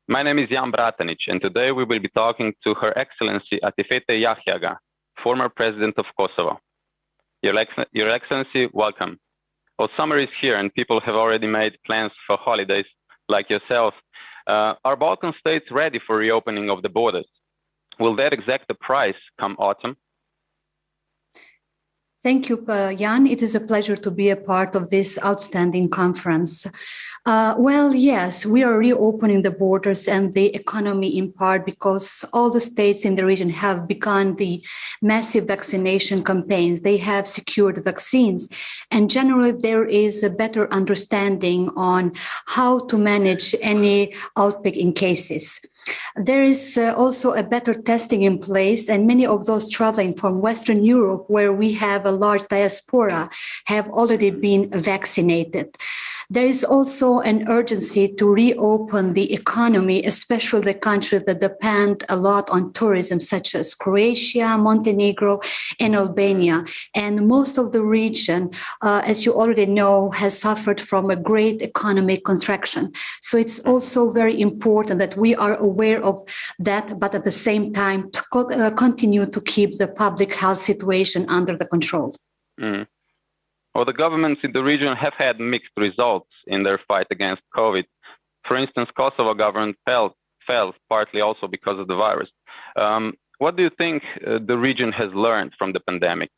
My name is Bratanic, and today we will be talking to Her Excellency Atifete Jahjaga, former President of Kosovo. Your Excellency, welcome. Well, summer is here and people have already made plans for holidays like yourself. Are Balkan states ready for reopening of the borders? Will that exact the price come autumn? Thank you, Jan. It is a pleasure to be a part of this outstanding conference. Well, yes, we are reopening the borders and the economy in part because all the states in the region have begun the massive vaccination campaigns. They have secured vaccines, and generally there is a better understanding on how to manage any outbreak in cases. There is also a better testing in place, and many of those traveling from Western Europe, where we have a large diaspora, have already been vaccinated. There is also an urgency to reopen the economy, especially the countries that depend a lot on tourism, such as Croatia, Montenegro, and Albania. And most of the region, as you already know, has suffered from a great economic contraction. So it's also very important that we are aware of that, but at the same time, to continue to keep the public health situation under the control. Mm. Well, the governments in the region have had mixed results in their fight against COVID. For instance, Kosovo government fell partly also because of the virus. What do you think the region has learned from the pandemic?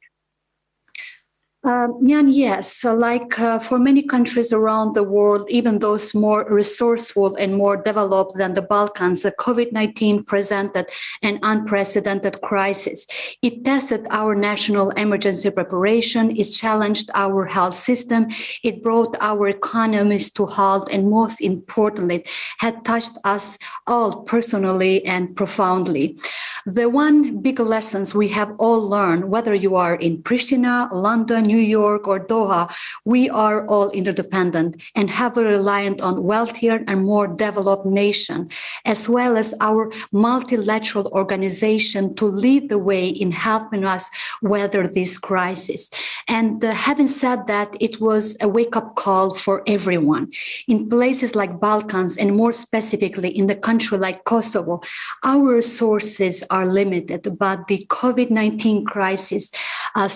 Yes, for many countries around the world, even those more resourceful and more developed than the Balkans, the COVID-19 presented an unprecedented crisis. It tested our national emergency preparation, it challenged our health system, it brought our economies to halt, and most importantly, had touched us all personally and profoundly. The one big lessons we have all learned, whether you are in Pristina, London, New York, or Doha, we are all interdependent and heavily reliant on wealthier and more developed nations, as well as our multilateral organization to lead the way in helping us weather this crisis. And having said that, it was a wake-up call for everyone. In places like Balkans, and more specifically in the country like Kosovo, our resources are limited, but the COVID-19 crisis has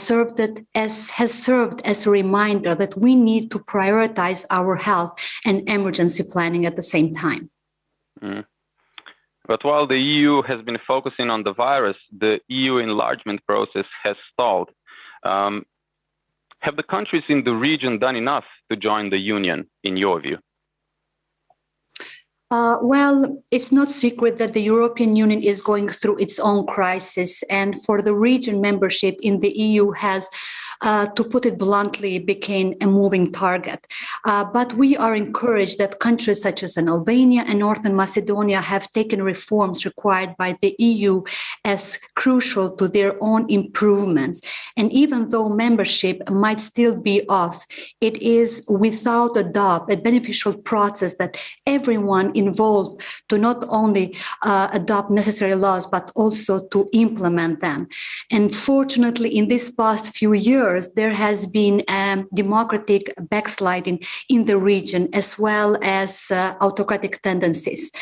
served as a reminder that we need to prioritize our health and emergency planning at the same time. Mm. But while the EU has been focusing on the virus, the EU enlargement process has stalled. Have the countries in the region done enough to join the Union, in your view? Well, it's not secret that the European Union is going through its own crisis, and for the region, membership in the EU has, to put it bluntly, became a moving target. But we are encouraged that countries such as Albania and Northern Macedonia have taken reforms required by the EU as crucial to their own improvements. And even though membership might still be off, it is without a doubt a beneficial process that everyone involved to not only adopt necessary laws, but also to implement them. And fortunately, in these past few years, there has been democratic backsliding in the region, as well as autocratic tendencies.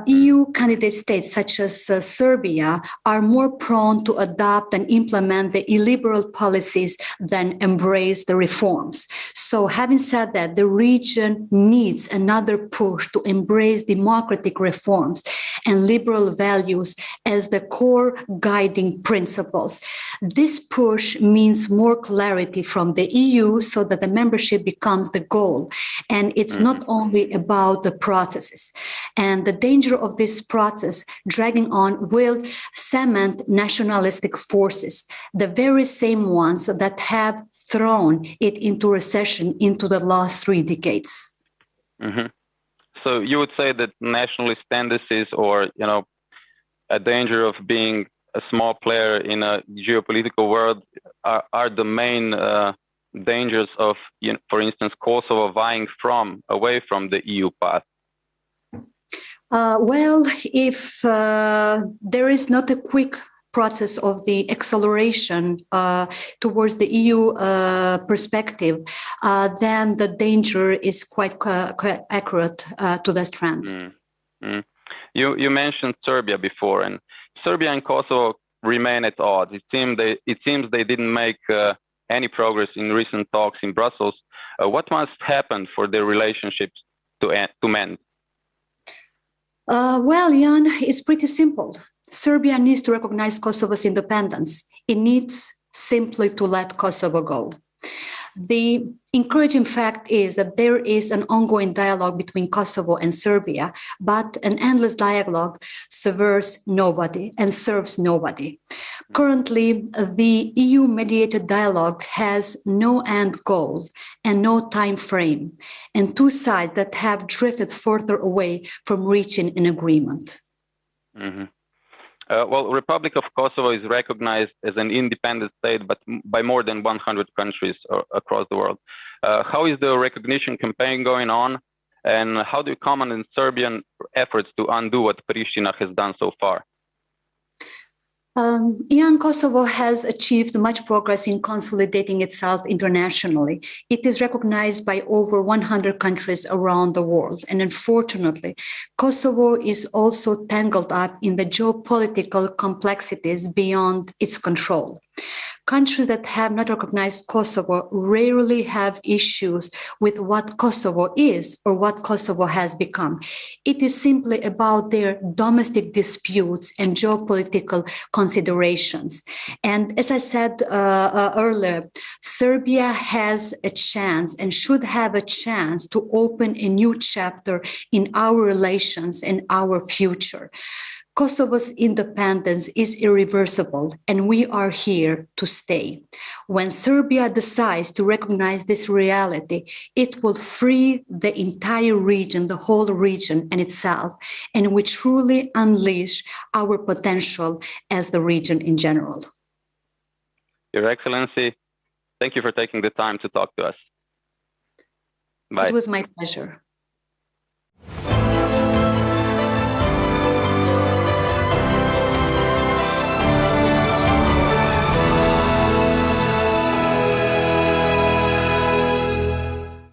EU candidate states such as Serbia are more prone to adopt and implement the illiberal policies than embrace the reforms. So having said that, the region needs another push to embrace democratic reforms and liberal values as the core guiding principles. This push means more clarity from the EU so that the membership becomes the goal. And it's not only about the processes. And the danger of this process dragging on will cement nationalistic forces, the very same ones that have thrown it into recession into the last 3 decades. Mm-hmm. So you would say that nationalist tendencies, or a danger of being a small player in a geopolitical world, are the main dangers of, for instance, Kosovo vying away from the EU path. Well, if there is not a quick process of the acceleration towards the EU perspective, then the danger is quite accurate to this trend. Mm. You mentioned Serbia before, and Serbia and Kosovo remain at odds. It seems they didn't make any progress in recent talks in Brussels. What must happen for their relationships to mend? Well, Jan, it's pretty simple. Serbia needs to recognize Kosovo's independence. It needs simply to let Kosovo go. The encouraging fact is that there is an ongoing dialogue between Kosovo and Serbia, but an endless dialogue serves nobody and serves nobody. Currently, the EU-mediated dialogue has no end goal and no time frame, and two sides that have drifted further away from reaching an agreement. Mm-hmm. Well, Republic of Kosovo is recognized as an independent state, but by more than 100 countries across the world. How is the recognition campaign going on, and how do you comment on Serbian efforts to undo what Pristina has done so far? Kosovo has achieved much progress in consolidating itself internationally. It is recognized by over 100 countries around the world. And unfortunately, Kosovo is also tangled up in the geopolitical complexities beyond its control. Countries that have not recognized Kosovo rarely have issues with what Kosovo is or what Kosovo has become. It is simply about their domestic disputes and geopolitical considerations. And as I said earlier, Serbia has a chance and should have a chance to open a new chapter in our relations and our future. Kosovo's independence is irreversible, and we are here to stay. When Serbia decides to recognize this reality, it will free the entire region, the whole region and itself, and we truly unleash our potential as the region in general. Your Excellency, thank you for taking the time to talk to us. Bye. It was my pleasure.